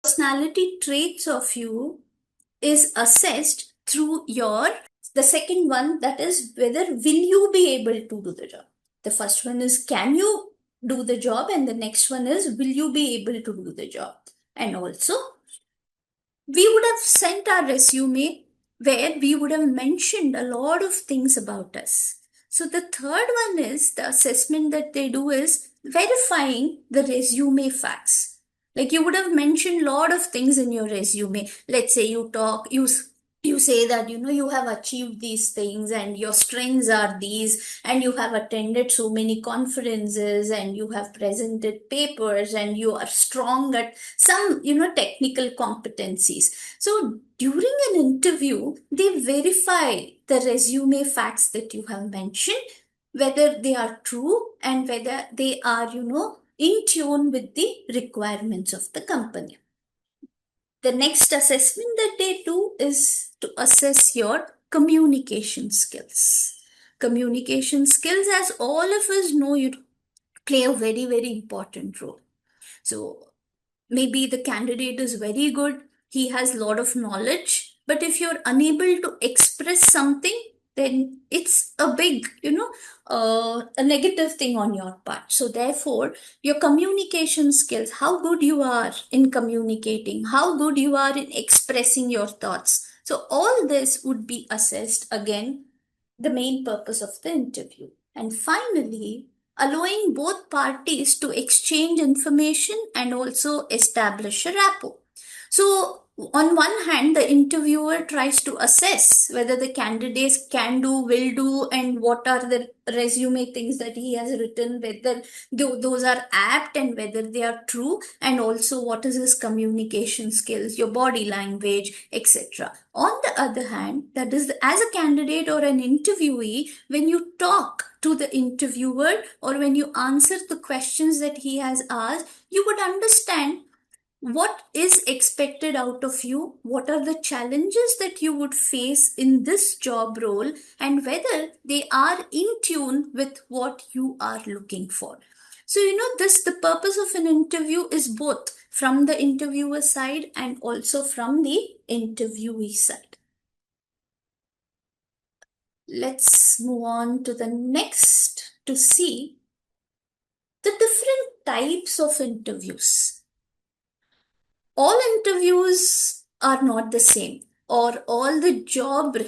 personality traits of you is assessed through the second one, that is whether will you be able to do the job. The first one is can you do the job, and the next one is will you be able to do the job. And also we would have sent our resume where we would have mentioned a lot of things about us. So the third one is the assessment that they do is verifying the resume facts. Like you would have mentioned a lot of things in your resume. Let's say you say that you have achieved these things and your strengths are these, and you have attended so many conferences and you have presented papers and you are strong at some technical competencies. So during an interview they verify the resume facts that you have mentioned, whether they are true and whether they are in tune with the requirements of the company. The next assessment that they do is to assess your communication skills. Communication skills, as all of us know, you play a very, very important role. So maybe the candidate is very good, he has a lot of knowledge, but if you're unable to express something, then it's a big a negative thing on your part. So therefore your communication skills, how good you are in communicating, how good you are in expressing your thoughts, so all this would be assessed again, the main purpose of the interview. And finally, allowing both parties to exchange information and also establish a rapport. So, on one hand, the interviewer tries to assess whether the candidates can do, will do, and what are the resume things that he has written, whether those are apt and whether they are true, and also what is his communication skills, your body language, etc. On the other hand, that is, as a candidate or an interviewee, when you talk to the interviewer or when you answer the questions that he has asked, you would understand what is expected out of you, what are the challenges that you would face in this job role, and whether they are in tune with what you are looking for. So, the purpose of an interview is both from the interviewer side and also from the interviewee side. Let's move on to the next to see the different types of interviews. All interviews are not the same, or all the job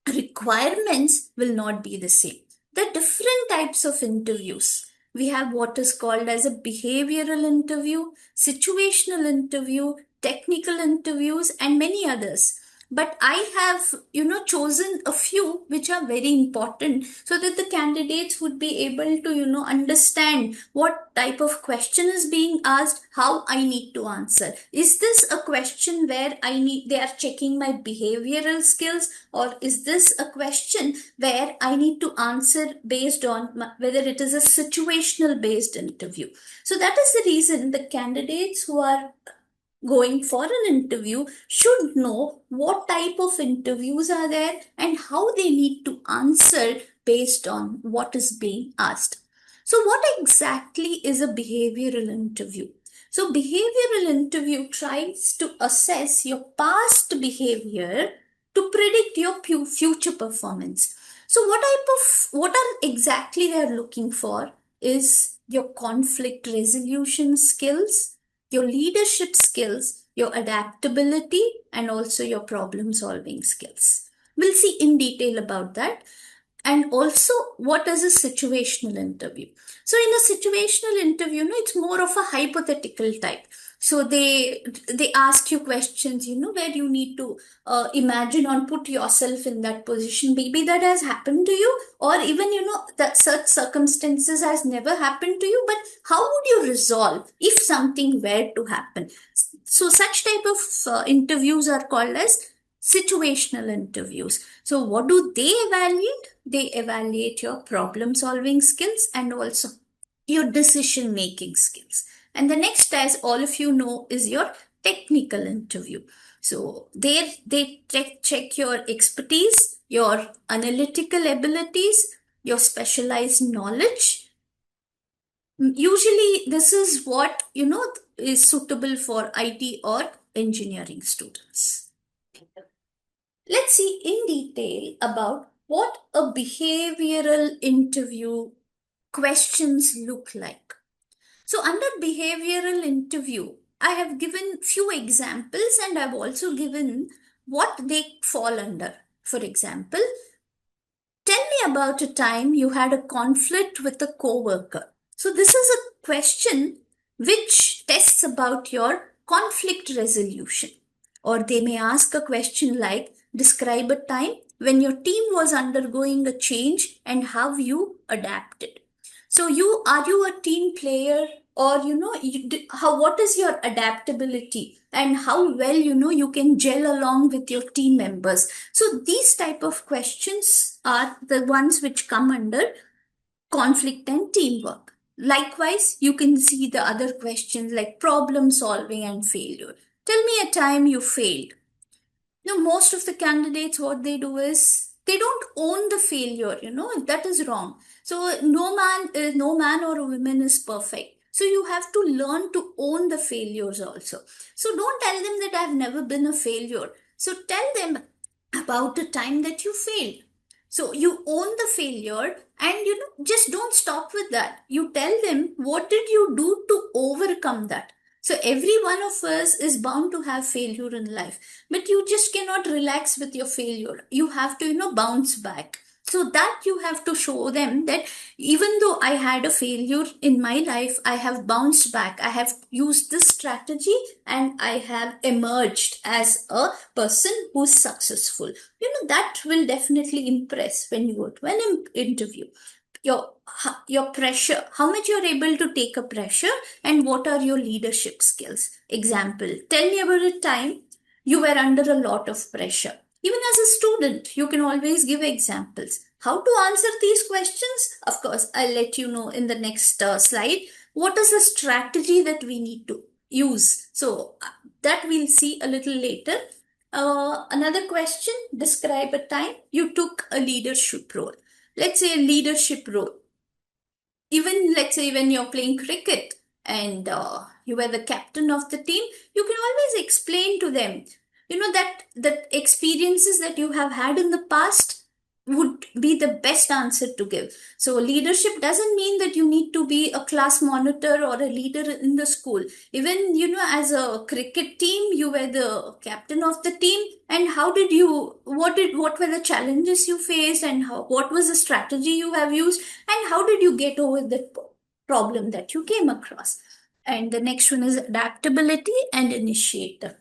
requirements will not be the same. There are different types of interviews. We have what is called as a behavioral interview, situational interview, technical interviews, and many others. But I have chosen a few which are very important, so that the candidates would be able to understand what type of question is being asked, how I need to answer. Is this a question where they are checking my behavioral skills, or is this a question where I need to answer based on whether it is a situational based interview. So that is the reason the candidates who are going for an interview should know what type of interviews are there and how they need to answer based on what is being asked. So, what exactly is a behavioral interview? So, behavioral interview tries to assess your past behavior to predict your future performance. So, what are exactly they are looking for is your conflict resolution skills, your leadership skills, your adaptability, and also your problem solving skills. We'll see in detail about that. And also, what is a situational interview? So, in a situational interview, it's more of a hypothetical type. So they ask you questions, where you need to imagine or put yourself in that position. Maybe that has happened to you, or even that such circumstances has never happened to you. But how would you resolve if something were to happen? So such type of interviews are called as situational interviews. So what do they evaluate? They evaluate your problem solving skills and also your decision making skills. And the next, as all of you know, is your technical interview. So there they check your expertise, your analytical abilities, your specialized knowledge. Usually this is what is suitable for IT or engineering students. Let's see in detail about what a behavioral interview questions look like. So under behavioral interview, I have given few examples and I've also given what they fall under. For example, tell me about a time you had a conflict with a coworker. So this is a question which tests about your conflict resolution. Or they may ask a question like, describe a time when your team was undergoing a change and how you adapted. So are you a team player, or how, what is your adaptability and how well you can gel along with your team members. So these type of questions are the ones which come under conflict and teamwork. Likewise, you can see the other questions like problem solving and failure. Tell me a time you failed. Most of the candidates, what they do is they don't own the failure. That is wrong. So no man or a woman is perfect. So you have to learn to own the failures also. So don't tell them that I've never been a failure. So tell them about the time that you failed. So you own the failure, and just don't stop with that. You tell them what did you do to overcome that. So every one of us is bound to have failure in life, but you just cannot relax with your failure. You have to bounce back. So that you have to show them that even though I had a failure in my life, I have bounced back. I have used this strategy and I have emerged as a person who's successful. That will definitely impress when you go to an interview. Your pressure, how much you're able to take a pressure, and what are your leadership skills. Example, tell me about a time you were under a lot of pressure. Even as a student, you can always give examples. How to answer these questions? Of course, I'll let you know in the next slide. What is the strategy that we need to use? So that we'll see a little later. Another question, describe a time you took a leadership role. Let's say a leadership role. Even let's say when you're playing cricket and you were the captain of the team, you can always explain to them, that experiences that you have had in the past would be the best answer to give. So leadership doesn't mean that you need to be a class monitor or a leader in the school. Even as a cricket team, you were the captain of the team, and what were the challenges you faced, and what was the strategy you have used, and how did you get over the problem that you came across. And the next one is adaptability and initiative.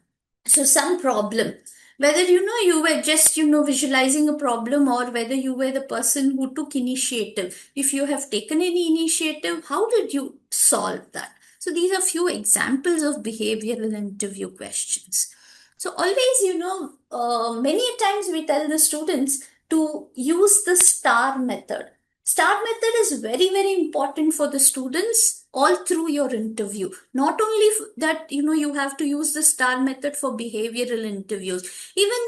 So some problem, whether you were just visualizing a problem, or whether you were the person who took initiative. If you have taken any initiative, how did you solve that? So these are few examples of behavioral interview questions. So always, many times we tell the students to use the STAR method. STAR method is very, very important for the students all through your interview. Not only that, you have to use the STAR method for behavioral interviews. Even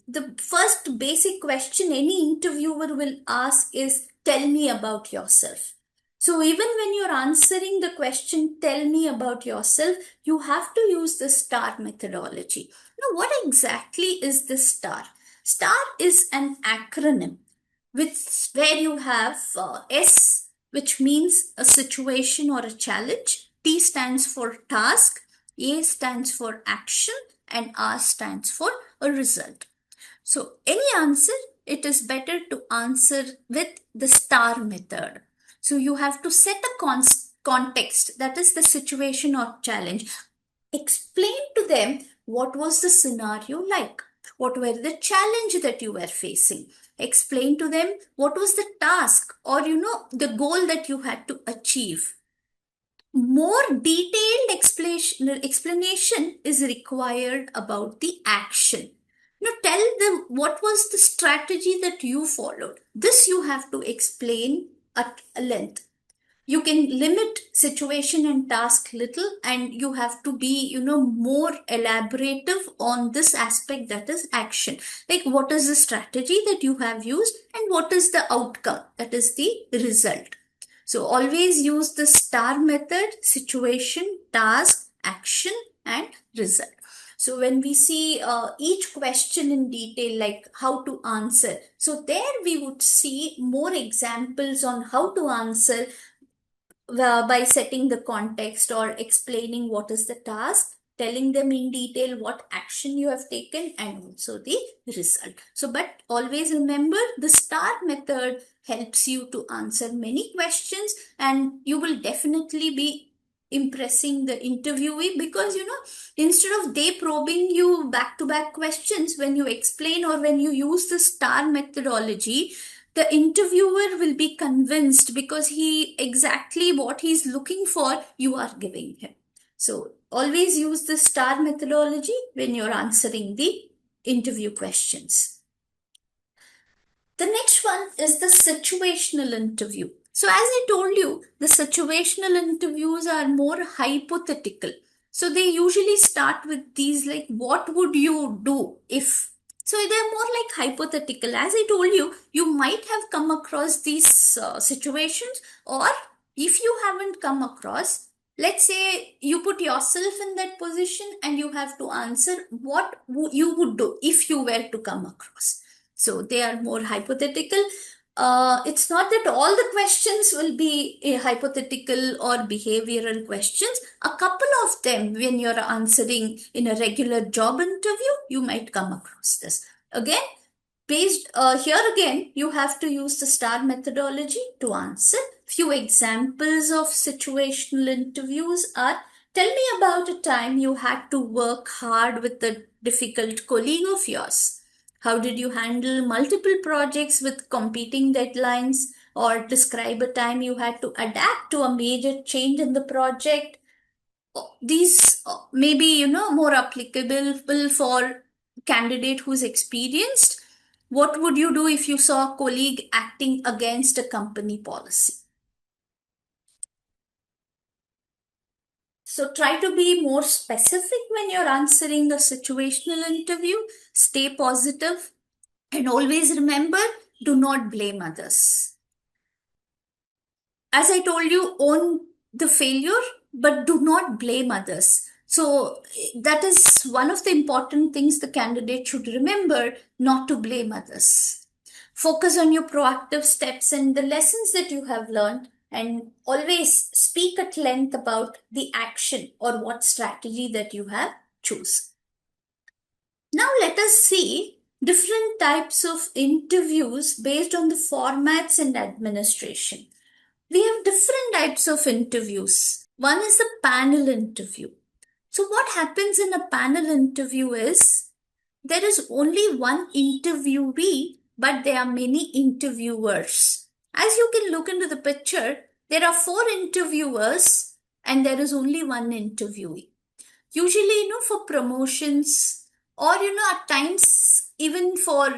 the first basic question any interviewer will ask is, tell me about yourself. So even when you're answering the question, tell me about yourself, you have to use the STAR methodology. Now, what exactly is this STAR? STAR is an acronym where you have S, which means a situation or a challenge. T stands for task, A stands for action, and R stands for a result. So any answer, it is better to answer with the STAR method. So you have to set a context, that is the situation or challenge. Explain to them what was the scenario like, what were the challenge that you were facing. Explain to them what was the task, or the goal that you had to achieve. More detailed explanation is required about the action. Tell them what was the strategy that you followed. This you have to explain at length. You can limit situation and task little, and you have to be more elaborative on this aspect, that is action. Like, what is the strategy that you have used, and what is the outcome, that is the result. So always use the STAR method: situation, task, action, and result. So when we see each question in detail, like how to answer, so there we would see more examples on how to answer by setting the context or explaining what is the task, telling them in detail what action you have taken, and also the result. So, but always remember the STAR method helps you to answer many questions, and you will definitely be impressing the interviewee, because instead of they probing you back to back questions, when you explain or when you use the STAR methodology, the interviewer will be convinced, because he exactly what he's looking for you are giving him. So always use the STAR methodology when you're answering the interview questions. The next one is the situational interview. So, as I told you, the situational interviews are more hypothetical. So, they usually start with these like, what would you do if? So, they're more like hypothetical. As I told you, you might have come across these situations, or if you haven't come across, let's say you put yourself in that position and you have to answer what you would do if you were to come across. So they are more hypothetical. It's not that all the questions will be hypothetical or behavioral questions. A couple of them, when you're answering in a regular job interview, you might come across this. Again, based here again, you have to use the STAR methodology to answer. Few examples of situational interviews are: tell me about a time you had to work hard with a difficult colleague of yours. How did you handle multiple projects with competing deadlines? Or describe a time you had to adapt to a major change in the project. These may be, more applicable for candidate who's experienced. What would you do if you saw a colleague acting against a company policy? So try to be more specific when you're answering a situational interview. Stay positive, and always remember, do not blame others. As I told you, own the failure, but do not blame others. So that is one of the important things the candidate should remember, not to blame others. Focus on your proactive steps and the lessons that you have learned, and always speak at length about the action or what strategy that you have choose. Now let us see different types of interviews based on the formats and administration. We have different types of interviews. One is the panel interview. So, what happens in a panel interview is there is only one interviewee, but there are many interviewers. As you can look into the picture, there are four interviewers and there is only one interviewee. Usually, for promotions, or at times even for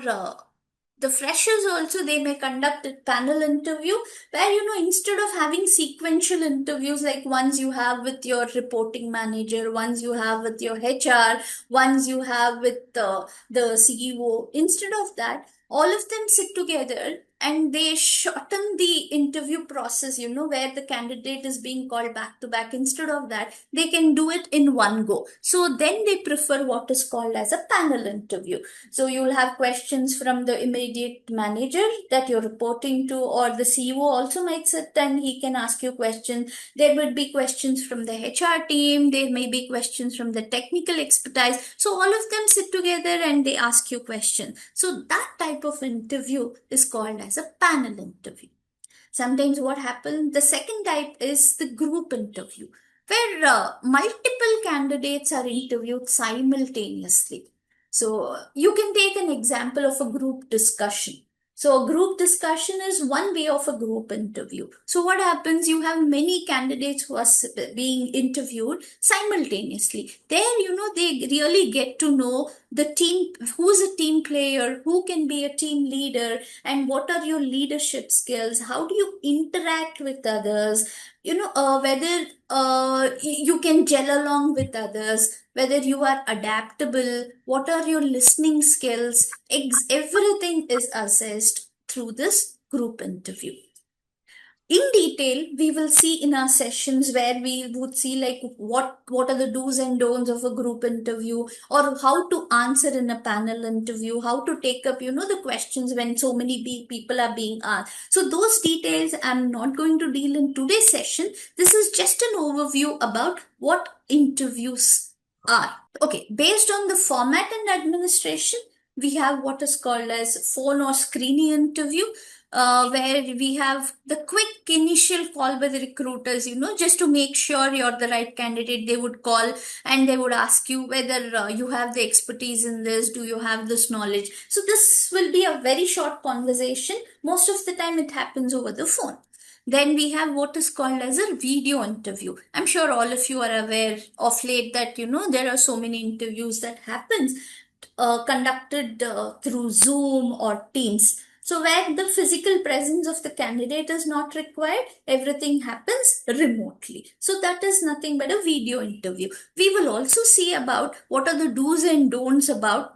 the freshers also, they may conduct a panel interview where, instead of having sequential interviews, like ones you have with your reporting manager, ones you have with your HR, ones you have with the CEO, instead of that, all of them sit together and they shorten the interview process, where the candidate is being called back to back. Instead of that, they can do it in one go. So then they prefer what is called as a panel interview. So you'll have questions from the immediate manager that you're reporting to, or the CEO also might sit and he can ask you questions. There would be questions from the HR team. There may be questions from the technical expertise. So all of them sit together and they ask you questions. So that type of interview is called as a panel interview. Sometimes what happens, the second type is the group interview, where multiple candidates are interviewed simultaneously. So you can take an example of a group discussion. So a group discussion is one way of a group interview. So what happens, you have many candidates who are being interviewed simultaneously. There, they really get to know the team, who's a team player, who can be a team leader, and what are your leadership skills, how do you interact with others, whether you can gel along with others, whether you are adaptable, what are your listening skills. Everything is assessed through this group interview. in detail we will see in our sessions, where we would see like what are the do's and don'ts of a group interview, or how to answer in a panel interview, how to take up the questions when so many people are being asked. So those details I'm not going to deal in today's session. This is just an overview about what interviews are. Okay, based on the format and administration, we have what is called as phone or screening interview, where we have the quick initial call by the recruiters, just to make sure you're the right candidate. They would call and they would ask you whether you have the expertise in this, do you have this knowledge. So this will be a very short conversation. Most of the time it happens over the phone. Then we have what is called as a video interview. I'm sure all of you are aware of late that there are so many interviews that happens conducted through Zoom or Teams. So where the physical presence of the candidate is not required, everything happens remotely. So that is nothing but a video interview. We will also see about what are the do's and don'ts about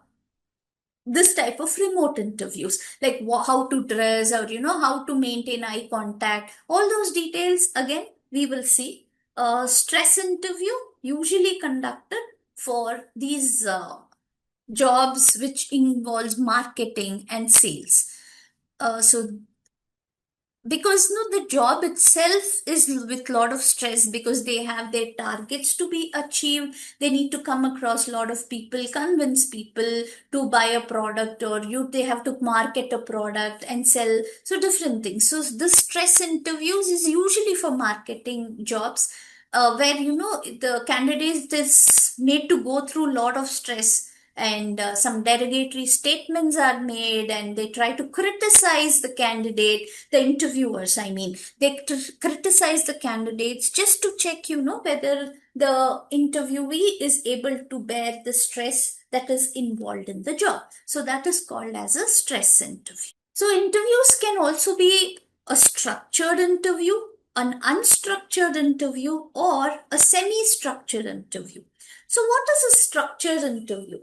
this type of remote interviews, like how to dress, or how to maintain eye contact. All those details again we will see. Stress interview usually conducted for these jobs which involves marketing and sales. So because the job itself is with lot of stress, because they have their targets to be achieved. They need to come across a lot of people, convince people to buy a product, or they have to market a product and sell, so different things. So the stress interviews is usually for marketing jobs, where the candidate is made to go through a lot of stress, and some derogatory statements are made, and they try to criticize the candidate. The interviewers, I mean, they criticize the candidates just to check whether the interviewee is able to bear the stress that is involved in the job. So that is called as a stress interview. So interviews can also be a structured interview, an unstructured interview, or a semi-structured interview. So what is a structured interview?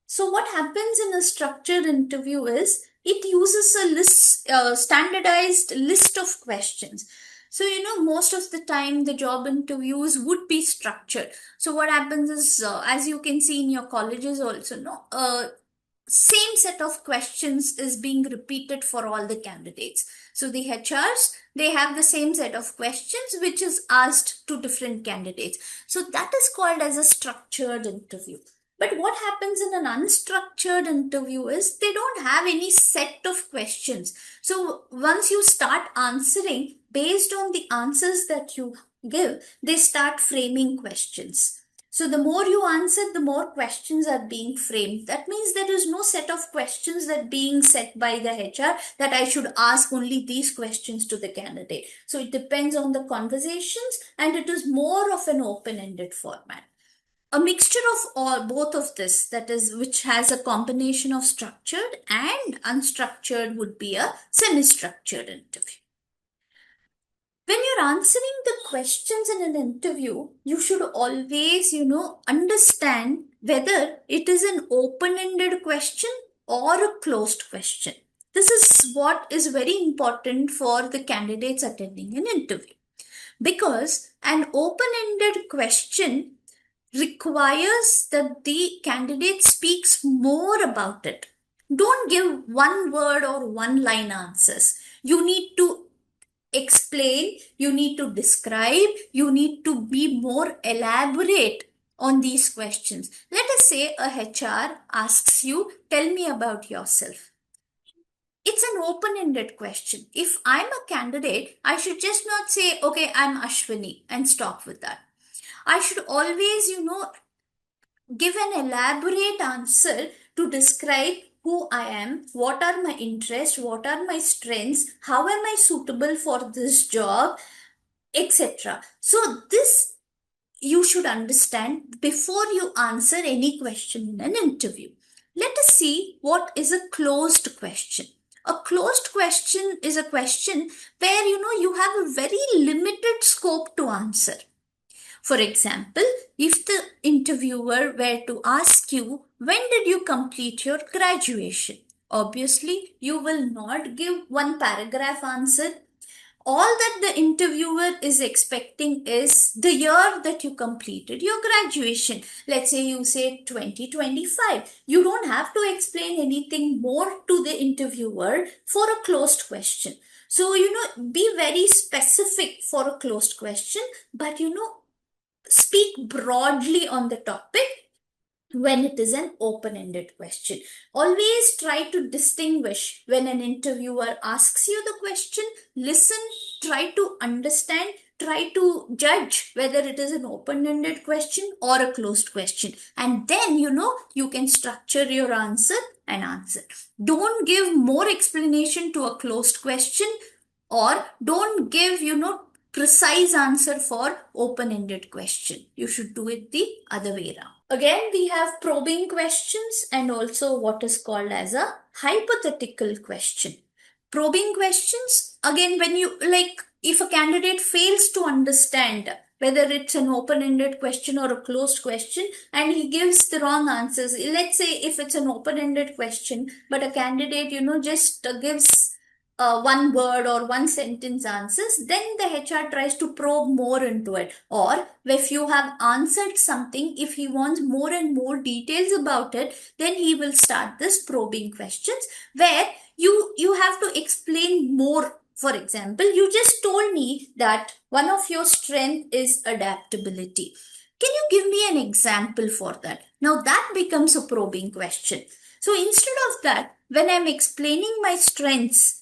So what happens in a structured interview is it uses a standardized list of questions. So most of the time the job interviews would be structured. So what happens is, as you can see in your colleges also, no, same set of questions is being repeated for all the candidates. So the HRs, they have the same set of questions which is asked to different candidates. So that is called as a structured interview. But what happens in an unstructured interview is they don't have any set of questions. So once you start answering, based on the answers that you give, they start framing questions. So the more you answer, the more questions are being framed. That means there is no set of questions that being set by the HR that I should ask only these questions to the candidate. So it depends on the conversations, and it is more of an open-ended format. A mixture of all both of this, that is, which has a combination of structured and unstructured, would be a semi-structured interview. When you're answering the questions in an interview, you should always, understand whether it is an open-ended question or a closed question. This is what is very important for the candidates attending an interview, because an open-ended question requires that the candidate speaks more about it. Don't give one word or one line answers. You need to explain, you need to describe, you need to be more elaborate on these questions. Let us say a HR asks you, tell me about yourself. It's an open-ended question. If I'm a candidate, I should just not say, okay, I'm Ashwini, and stop with that. I should always, give an elaborate answer to describe who I am, what are my interests, what are my strengths, how am I suitable for this job, etc. So, this you should understand before you answer any question in an interview. Let us see what is a closed question. A closed question is a question where you have a very limited scope to answer. For example, if the interviewer were to ask you, when did you complete your graduation? Obviously, you will not give one paragraph answer. All that the interviewer is expecting is the year that you completed your graduation. Let's say you say 2025. You don't have to explain anything more to the interviewer for a closed question. So, be very specific for a closed question, but, speak broadly on the topic when it is an open ended question. Always try to distinguish when an interviewer asks you the question, listen, try to understand, try to judge whether it is an open ended question or a closed question. And then, you can structure your answer and answer. Don't give more explanation to a closed question, or don't give, precise answer for open ended question. You should do it the other way around. Again, we have probing questions and also what is called as a hypothetical question. Probing questions, again, when you like, if a candidate fails to understand whether it's an open-ended question or a closed question and he gives the wrong answers. Let's say if it's an open-ended question, but a candidate, just gives one word or one sentence answers, then the HR tries to probe more into it. Or if you have answered something, if he wants more and more details about it, then he will start this probing questions where you have to explain more. For example, you just told me that one of your strength is adaptability. Can you give me an example for that? Now that becomes a probing question. So instead of that, when I'm explaining my strengths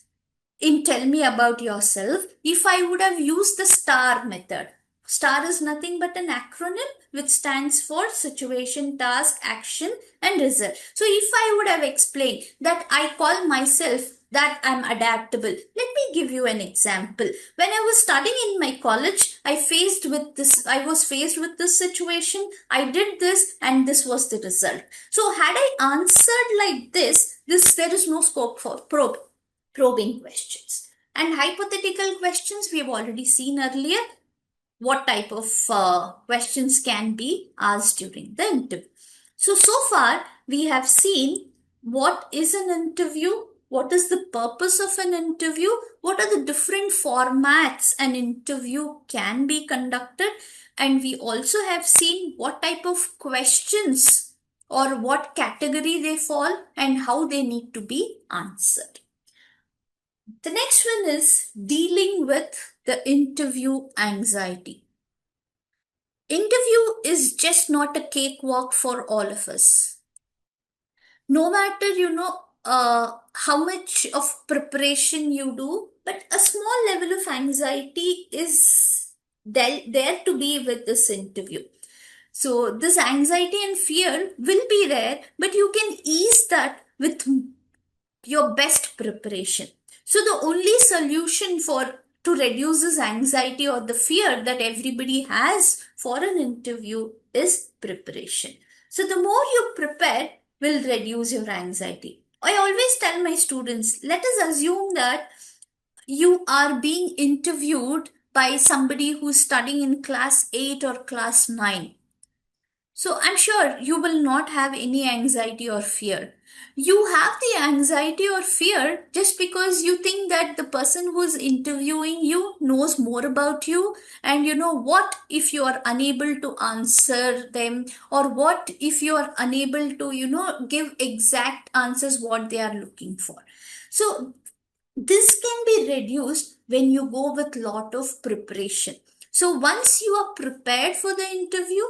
in tell me about yourself, if I would have used the STAR method. STAR is nothing but an acronym which stands for situation, task, action, and result. So if I would have explained that I call myself that I'm adaptable, let me give you an example. When I was studying in my college, I was faced with this situation. I did this and this was the result. So had I answered like this, there is no scope for probing questions. And hypothetical questions, we have already seen earlier what type of questions can be asked during the interview. So far, we have seen what is an interview, what is the purpose of an interview, what are the different formats an interview can be conducted, and we also have seen what type of questions or what category they fall and how they need to be answered. The next one is dealing with the interview anxiety. Interview is just not a cakewalk for all of us. No matter, how much of preparation you do, but a small level of anxiety is there to be with this interview. So this anxiety and fear will be there, but you can ease that with your best preparation. So the only solution to reduce this anxiety or the fear that everybody has for an interview is preparation. So the more you prepare will reduce your anxiety. I always tell my students, let us assume that you are being interviewed by somebody who's studying in class 8 or class 9. So I'm sure you will not have any anxiety or fear. You have the anxiety or fear just because you think that the person who's interviewing you knows more about you, and what if you are unable to answer them, or what if you are unable to give exact answers what they are looking for. So this can be reduced when you go with lot of preparation. So once you are prepared for the interview,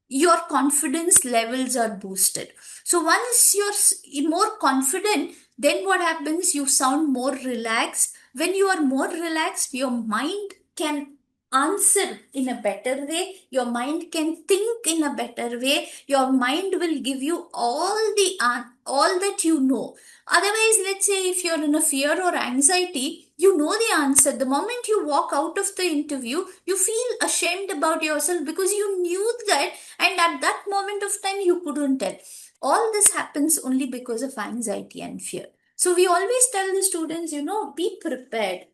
your confidence levels are boosted. So once you're more confident, then what happens? You sound more relaxed. When you are more relaxed, your mind can answer in a better way. Your mind can think in a better way. Your mind will give you all that you know. Otherwise, let's say if you're in a fear or anxiety, you know the answer. The moment you walk out of the interview, you feel ashamed about yourself because you knew that, and at that moment of time, you couldn't tell. All this happens only because of anxiety and fear. So we always tell the students, be prepared.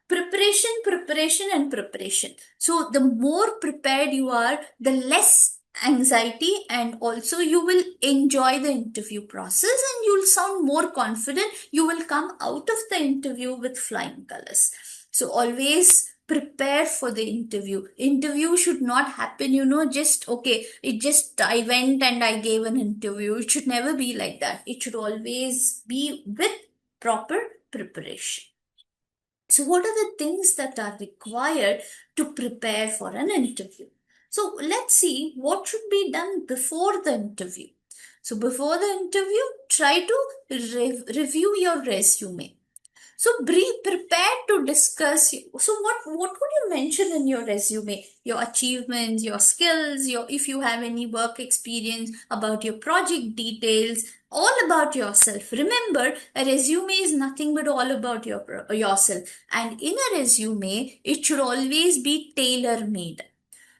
Preparation, preparation, and preparation. So the more prepared you are, the less anxiety, and also you will enjoy the interview process and you'll sound more confident. You will come out of the interview with flying colors. So always prepare for the interview. Interview should not happen, just okay, I went and I gave an interview. It should never be like that. It should always be with proper preparation. So, what are the things that are required to prepare for an interview? So, let's see what should be done before the interview. So, before the interview, try to review your resume. So be prepared to discuss. So what would you mention in your resume? Your achievements, your skills, your if you have any work experience, about your project details, all about yourself. Remember, a resume is nothing but all about yourself. And in a resume, it should always be tailor made.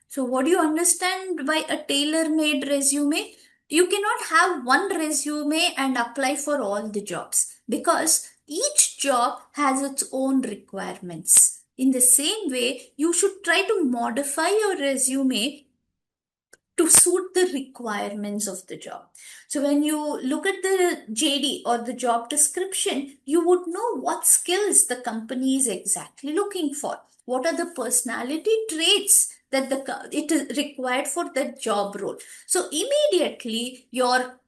So, what do you understand by a tailor made resume? You cannot have one resume and apply for all the jobs because each job has its own requirements. In the same way, you should try to modify your resume to suit the requirements of the job. So when you look at the JD or the job description, you would know what skills the company is exactly looking for. What are the personality traits that it is required for that job role. So immediately your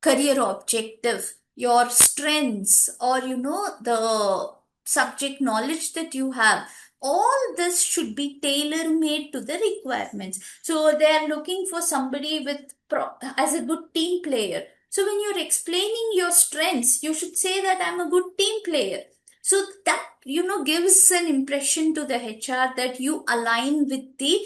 career objective, your strengths, or the subject knowledge that you have, all this should be tailor made to the requirements. So they are looking for somebody with as a good team player. So when you're explaining your strengths, you should say that I'm a good team player. So that gives an impression to the HR that you align with the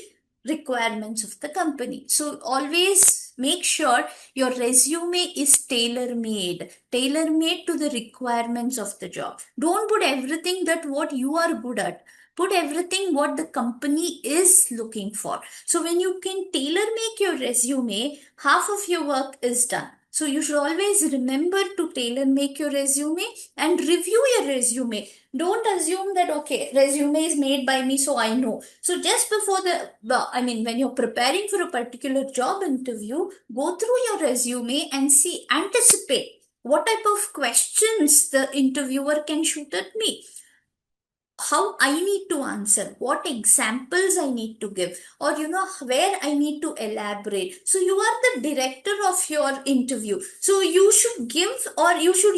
requirements of the company. So always make sure your resume is tailor made to the requirements of the job. Don't put everything that what you are good at. Put everything what the company is looking for. So when you can tailor make your resume, half of your work is done. So you should always remember to tailor make your resume and review your resume. Don't assume that okay, resume is made by me, so I know. So just before when you're preparing for a particular job interview, go through your resume and anticipate what type of questions the interviewer can shoot at me, how I need to answer, what examples I need to give, or where I need to elaborate. So you are the director of your interview. So you should give, or you should,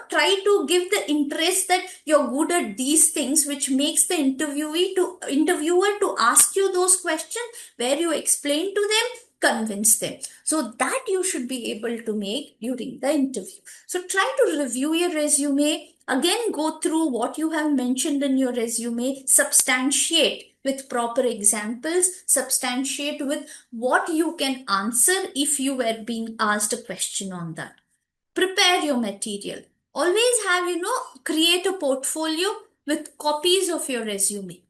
try to give the interest that you're good at these things, which makes the interviewer to ask you those questions where you explain to them, convince them. So that you should be able to make during the interview. So try to review your resume. Again, go through what you have mentioned in your resume, substantiate with proper examples, substantiate with what you can answer if you were being asked a question on that. Prepare your material. Always have, create a portfolio with copies of your resume.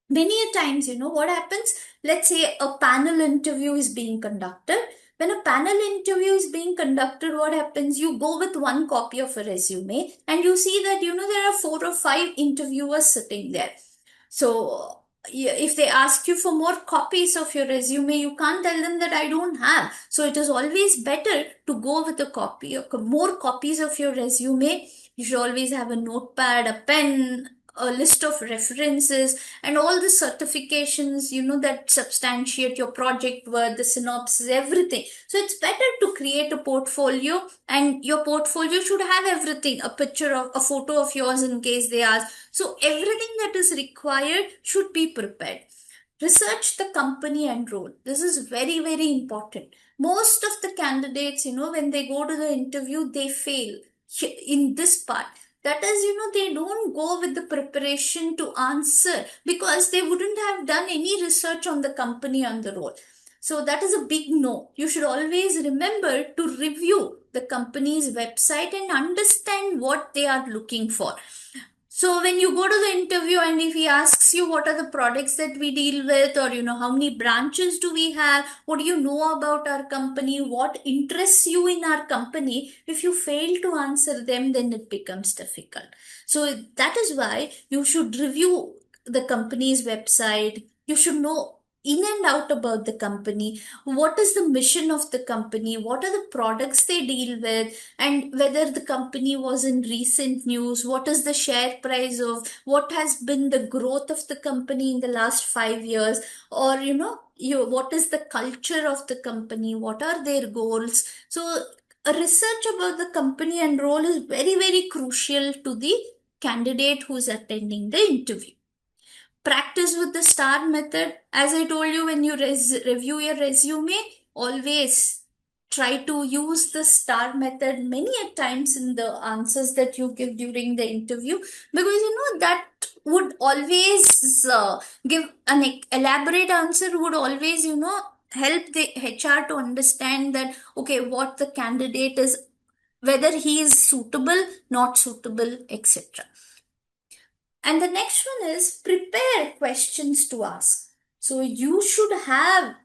Many a times, what happens? Let's say a panel interview is being conducted. When a panel interview is being conducted, what happens? You go with one copy of a resume and you see that, there are 4 or 5 interviewers sitting there. So if they ask you for more copies of your resume, you can't tell them that I don't have. So it is always better to go with a copy of more copies of your resume. You should always have a notepad, a pen, a list of references, and all the certifications, that substantiate your project work, the synopsis, everything. So it's better to create a portfolio, and your portfolio should have everything, a picture of a photo of yours in case they ask. So everything that is required should be prepared. Research the company and role. This is very, very important. Most of the candidates, when they go to the interview, they fail in this part. That is, they don't go with the preparation to answer because they wouldn't have done any research on the company and the role. So that is a big no. You should always remember to review the company's website and understand what they are looking for. So when you go to the interview and if he asks you what are the products that we deal with, or how many branches do we have, what do you know about our company, what interests you in our company, if you fail to answer them, then it becomes difficult. So that is why you should review the company's website. You should know in and out about the company. What is the mission of the company? What are the products they deal with? And whether the company was in recent news, what is the share price of, what has been the growth of the company in the last 5 years? Or, what is the culture of the company? What are their goals? So, a research about the company and role is very, very crucial to the candidate who's attending the interview. Practice with the star method. As I told you, when you review your resume, always try to use the star method many a times in the answers that you give during the interview, because that would always give an elaborate answer, would always help the HR to understand that, okay, what the candidate is, whether he is suitable, not suitable, etc. And the next one is prepare questions to ask. So you should have,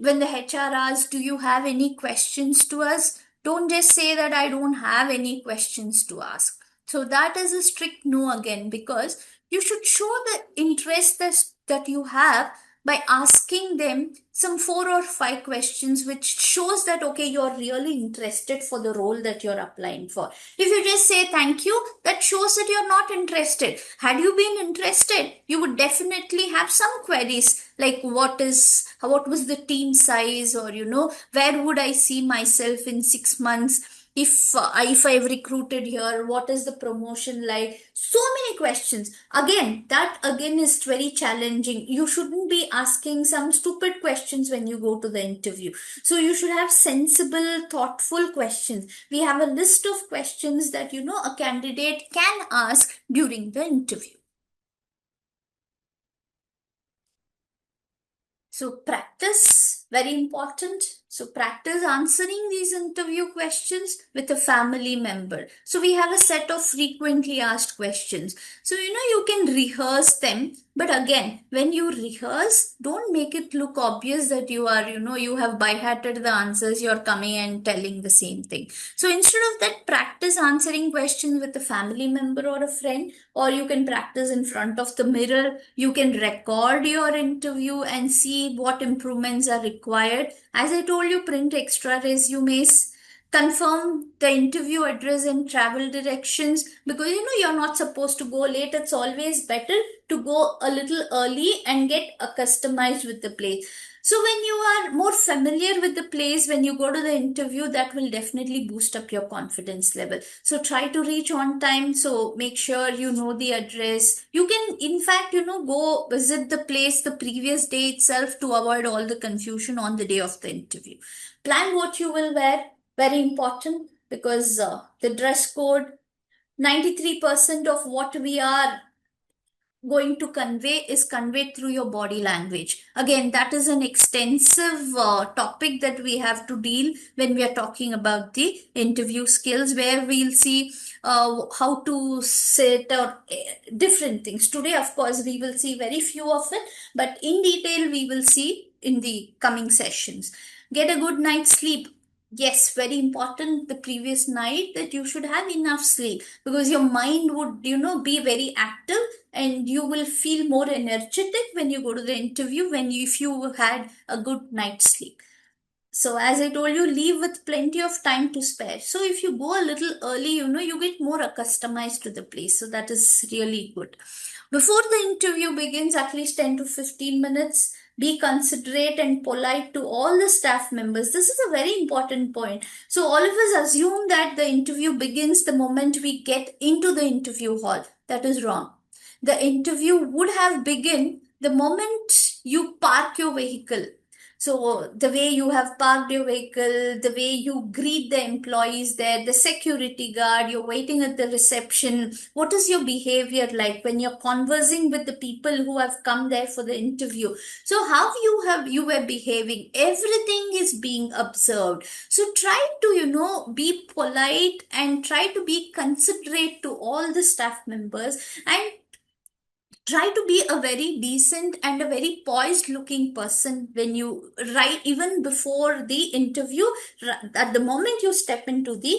when the HR asks, do you have any questions to us? Don't just say that I don't have any questions to ask. So that is a strict no again, because you should show the interest that you have by asking them some 4 or 5 questions, which shows that, okay, you're really interested for the role that you're applying for. If you just say thank you, that shows that you're not interested. Had you been interested, you would definitely have some queries, like what was the team size, or where would I see myself in 6 months, if I've recruited here, what is the promotion like? So many questions. Again, that again is very challenging. You shouldn't be asking some stupid questions when you go to the interview. So you should have sensible, thoughtful questions. We have a list of questions that a candidate can ask during the interview. So practice, very important. So practice answering these interview questions with a family member. So we have a set of frequently asked questions. So you can rehearse them. But again, when you rehearse, don't make it look obvious that you are, you have by-hearted the answers, you're coming and telling the same thing. So instead of that, practice answering questions with a family member or a friend, or you can practice in front of the mirror. You can record your interview and see what improvements are required. As I told you, print extra resumes, confirm the interview address and travel directions, because you're not supposed to go late. It's always better to go a little early and get customized with the place. So when you are more familiar with the place, when you go to the interview, that will definitely boost up your confidence level. So try to reach on time. So make sure you know the address. You can, in fact, go visit the place the previous day itself to avoid all the confusion on the day of the interview. Plan what you will wear. Very important, because the dress code, 93% of what we are going to convey is conveyed through your body language. Again, that is an extensive topic that we have to deal when we are talking about the interview skills, where we'll see how to sit, or different things. Today, of course, we will see very few of it, but in detail, we will see in the coming sessions. Get a good night's sleep. Yes, very important, the previous night, that you should have enough sleep, because your mind would, be very active, and you will feel more energetic when you go to the interview, if you had a good night's sleep. So as I told you, leave with plenty of time to spare. So if you go a little early, you get more accustomed to the place. So that is really good. Before the interview begins, at least 10 to 15 minutes, be considerate and polite to all the staff members. This is a very important point. So all of us assume that the interview begins the moment we get into the interview hall. That is wrong. The interview would have begun the moment you park your vehicle. So the way you have parked your vehicle, the way you greet the employees there, the security guard, you're waiting at the reception. What is your behavior like when you're conversing with the people who have come there for the interview? So how you were behaving, everything is being observed. So try to, be polite and try to be considerate to all the staff members, and try to be a very decent and a very poised looking person when you write, even before the interview, at the moment you step into the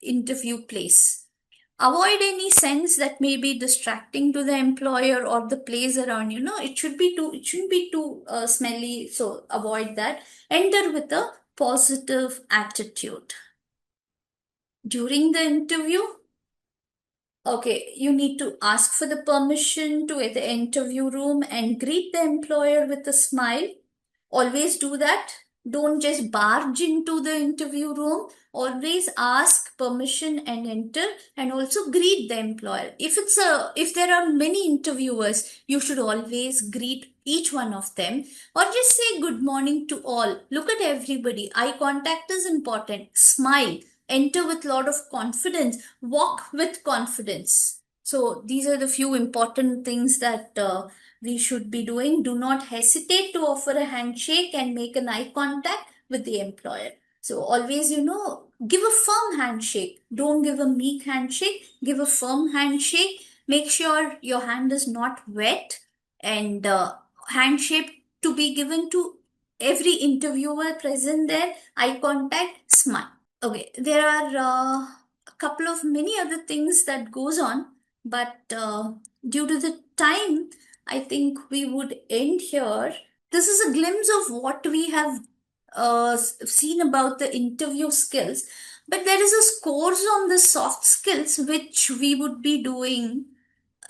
interview place. Avoid any sense that may be distracting to the employer or the place around. It shouldn't be too smelly, so avoid that. Enter with a positive attitude. During the interview, okay, you need to ask for the permission to the interview room and greet the employer with a smile. Always do that. Don't just barge into the interview room. Always ask permission and enter, and also greet the employer. If there are many interviewers, you should always greet each one of them, or just say good morning to all. Look at everybody. Eye contact is important. Smile. Enter with a lot of confidence. Walk with confidence. So these are the few important things that we should be doing. Do not hesitate to offer a handshake and make an eye contact with the employer. So always, give a firm handshake. Don't give a meek handshake. Give a firm handshake. Make sure your hand is not wet, and handshake to be given to every interviewer present there. Eye contact, smile. Okay, there are a couple of many other things that goes on, but due to the time, I think we would end here. This is a glimpse of what we have seen about the interview skills, but there is a scores on the soft skills which we would be doing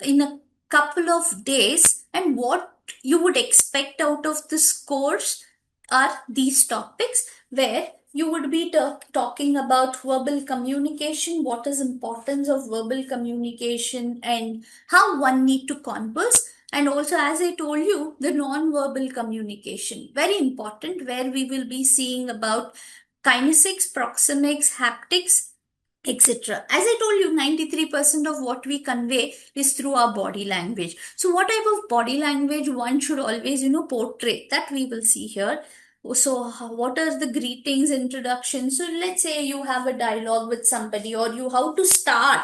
in a couple of days, and what you would expect out of this course are these topics, where you would be talking about verbal communication, what is importance of verbal communication, and how one need to converse, and also, as I told you, the non-verbal communication, very important, where we will be seeing about kinesics, proxemics, haptics, etc. As I told you, 93% of what we convey is through our body language. So, what type of body language one should always, portray? That we will see here. So, what are the greetings, introductions? So, let's say you have a dialogue with somebody, or you how to start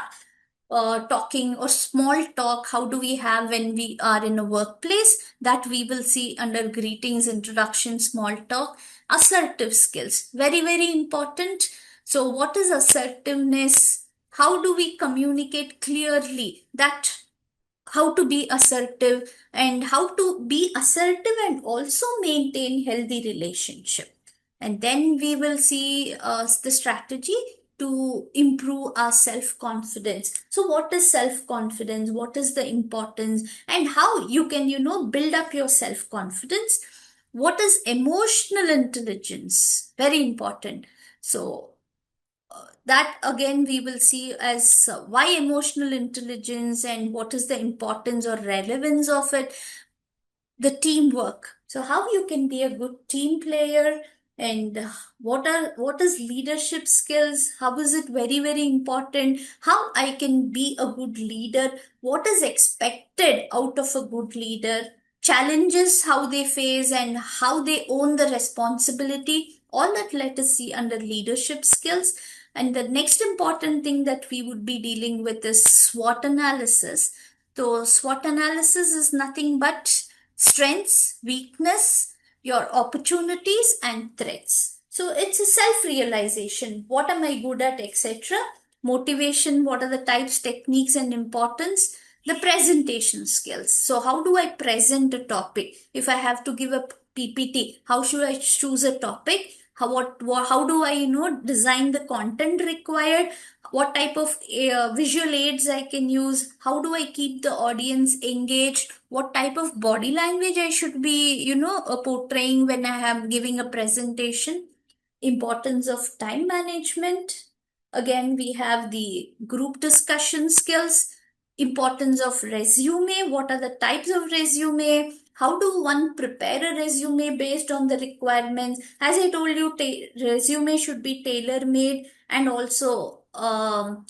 talking or small talk. How do we have when we are in a workplace? That we will see under greetings, introduction, small talk. Assertive skills, very, very important. So, what is assertiveness? How do we communicate clearly? That how to be assertive, and how to be assertive and also maintain healthy relationship. And then we will see the strategy to improve our self confidence. So what is self confidence, what is the importance, and how you can build up your self confidence. What is emotional intelligence, very important. So that again we will see as why emotional intelligence, and what is the importance or relevance of it. The teamwork, so how you can be a good team player, and what is leadership skills, how is it very, very important, how I can be a good leader, what is expected out of a good leader, challenges how they face and how they own the responsibility. All that let us see under leadership skills. And the next important thing that we would be dealing with is SWOT analysis. So SWOT analysis is nothing but strengths, weakness, your opportunities, and threats. So it's a self realization. What am I good at, etc. Motivation, what are the types, techniques, and importance. The presentation skills. So, how do I present a topic? If I have to give a PPT, how should I choose a topic? How do I design the content required? What type of visual aids I can use? How do I keep the audience engaged? What type of body language I should be portraying when I am giving a presentation? Importance of time management. Again, we have the group discussion skills, importance of resume. What are the types of resume? How do one prepare a resume based on the requirements? As I told you, resume should be tailor made, and also how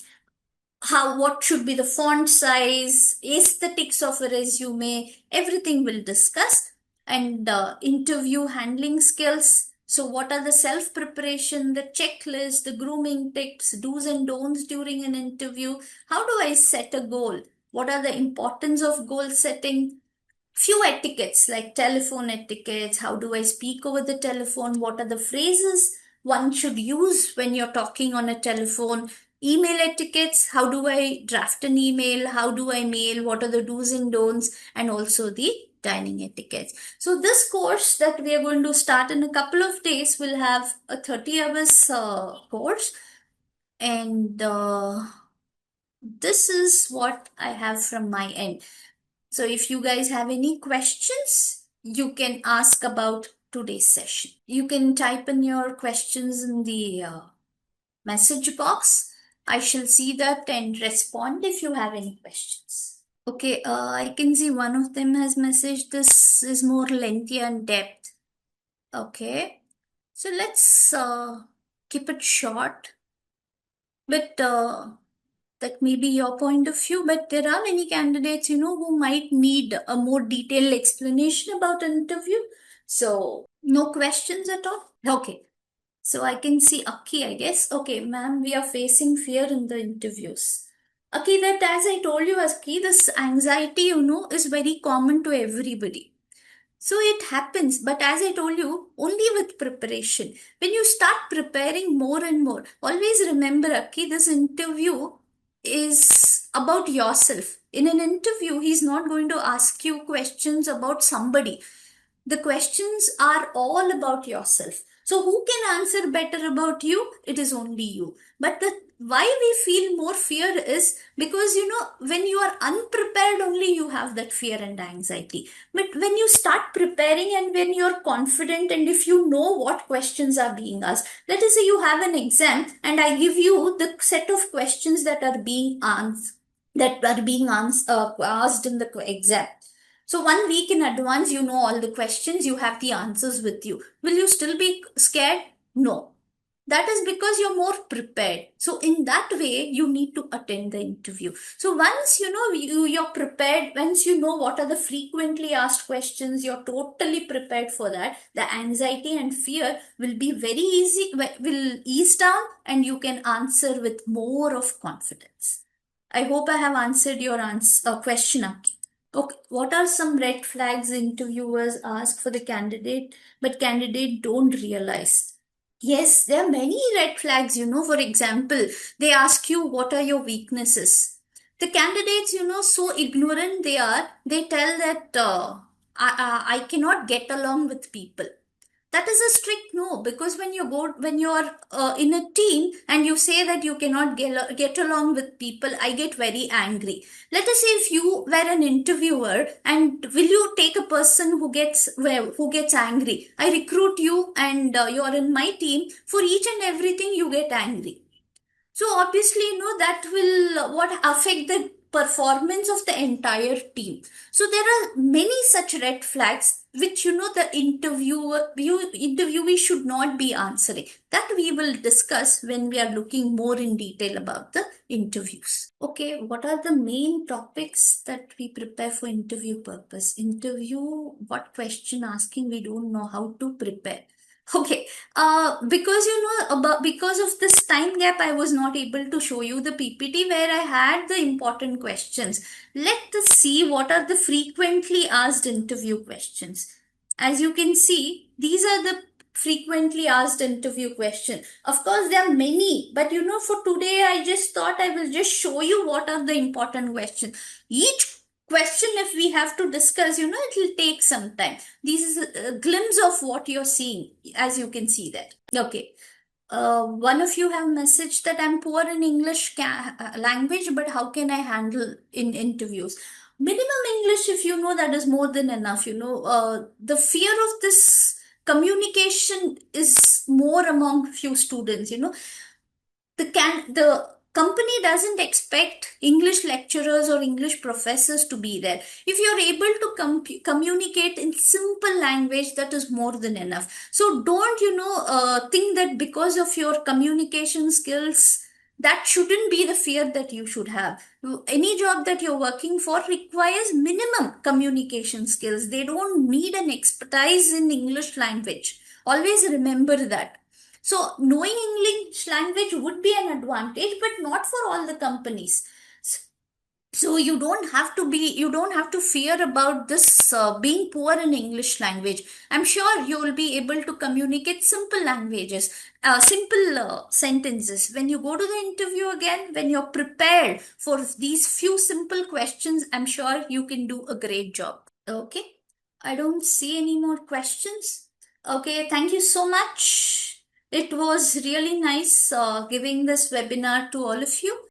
what should be the font size, aesthetics of a resume, everything we'll discuss. And interview handling skills. So what are the self preparation, the checklist, the grooming tips, do's and don'ts during an interview? How do I set a goal? What are the importance of goal setting? Few etiquettes like telephone etiquettes. How do I speak over the telephone? What are the phrases one should use when you're talking on a telephone? email etiquettes, how do I draft an email, how do I mail, what are the do's and don'ts, and also the dining etiquettes. So this course that we are going to start in a couple of days will have a 30 hours course, and this is what I have from my end. So if you guys have any questions, you can ask about today's session. You can type in your questions in the message box. I shall see that and respond if you have any questions. Okay, I can see one of them has messaged. This is more lengthy and depth. Okay, so let's keep it short. But that may be your point of view, but there are many candidates, who might need a more detailed explanation about an interview. So, no questions at all? Okay. So I can see Aki, I guess. Okay, ma'am, we are facing fear in the interviews. Aki, that as I told you, Aki, this anxiety, is very common to everybody. So it happens, but as I told you, only with preparation. When you start preparing more and more, always remember, Aki, this interview is about yourself. In an interview, he's not going to ask you questions about somebody. The questions are all about yourself. So who can answer better about you? It is only you. But the why we feel more fear is because when you are unprepared only you have that fear and anxiety. But when you start preparing and when you're confident and if you know what questions are being asked, let us say you have an exam and I give you the set of questions that are being asked asked in the exam. So 1 week in advance, you know all the questions, you have the answers with you. Will you still be scared? No. That is because you're more prepared. So in that way, you need to attend the interview. So once you're prepared, once you know what are the frequently asked questions, you're totally prepared for that. The anxiety and fear will be very easy, will ease down, and you can answer with more of confidence. I hope I have answered your question, Aki. Okay, what are some red flags interviewers ask for the candidate, but candidate don't realize? Yes, there are many red flags, For example, they ask you, what are your weaknesses? The candidates, so ignorant they are, they tell that I cannot get along with people. That is a strict no, because when you are in a team and you say that you cannot get along with people, I get very angry. Let us say if you were an interviewer, and will you take a person who gets angry? I recruit you and you are in my team. For each and everything you get angry. So obviously, that will what affect the performance of the entire team. So there are many such red flags which the interviewee should not be answering. That we will discuss when we are looking more in detail about the interviews. Okay, what are the main topics that we prepare for interview purpose? Interview, what question asking, we don't know how to prepare. Okay, because because of this time gap, I was not able to show you the PPT where I had the important questions. Let us see what are the frequently asked interview questions. As you can see, these are the frequently asked interview questions. Of course, there are many, but for today, I just thought I will just show you what are the important questions. Each question, if we have to discuss, it will take some time. This is a glimpse of what you're seeing, as you can see that. Okay. One of you have messaged that I'm poor in English language, but how can I handle in interviews? Minimum English, if you know, that is more than enough. The fear of this communication is more among few students. The company doesn't expect English lecturers or English professors to be there. If you're able to communicate in simple language, that is more than enough. So don't think that because of your communication skills, that shouldn't be the fear that you should have. Any job that you're working for requires minimum communication skills. They don't need an expertise in English language. Always remember that. So knowing English language would be an advantage, but not for all the companies. So you don't have to fear about this being poor in English language. I'm sure you will be able to communicate simple languages, simple sentences. When you go to the interview again, when you're prepared for these few simple questions, I'm sure you can do a great job. Okay, I don't see any more questions. Okay, thank you so much. It was really nice giving this webinar to all of you.